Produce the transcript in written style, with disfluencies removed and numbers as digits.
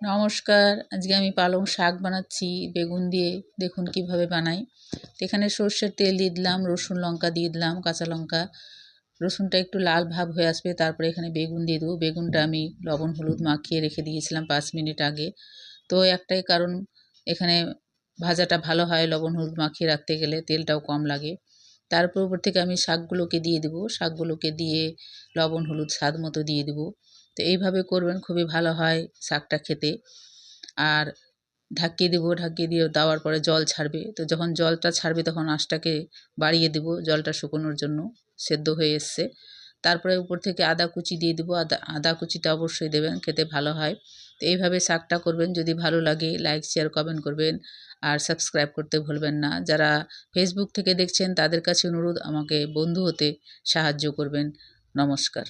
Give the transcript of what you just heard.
নমস্কার, আজকে আমি পালং শাক বানাচ্ছি বেগুন দিয়ে। দেখুন কিভাবে বানাই। তো এখানে সর্ষের তেল দিয়ে দিলাম, রসুন লঙ্কা দিয়ে দিলাম, কাঁচা লঙ্কা। রসুনটা একটু লাল ভাব হয়ে আসবে, তারপরে এখানে বেগুন দিয়ে দেবো। বেগুনটা আমি লবণ হলুদ মাখিয়ে রেখে দিয়েছিলাম 5 মিনিট আগে। তো একটাই কারণ, এখানে ভাজাটা ভালো হয় লবণ হলুদ মাখিয়ে রাখতে গেলে, তেলটাও কম লাগে। তারপর উপর থেকে আমি শাকগুলোকে দিয়ে দেবো। শাকগুলোকে দিয়ে লবণ হলুদ স্বাদ মতো দিয়ে দেবো। তো এইভাবে করবেন, খুবই ভালো হয় শাকটা খেতে। আর ঢাকিয়ে দেবো, ঢাকিয়ে দিয়ে দেওয়ার পরে জল ছাড়বে। তো যখন জলটা ছাড়বে তখন আঁচটাকে বাড়িয়ে দেবো জলটা শুকোনোর জন্য। সেদ্ধ হয়ে এসছে, তারপরে উপর থেকে আদা কুচি দিয়ে দেবো। আদা কুচিটা অবশ্যই দেবেন, খেতে ভালো হয়। তো এইভাবে শাকটা করবেন। যদি ভালো লাগে লাইক শেয়ার কমেন্ট করবেন, আর সাবস্ক্রাইব করতে ভুলবেন না। যারা ফেসবুক থেকে দেখছেন তাদের কাছে অনুরোধ, আমাকে বন্ধু হতে সাহায্য করবেন। নমস্কার।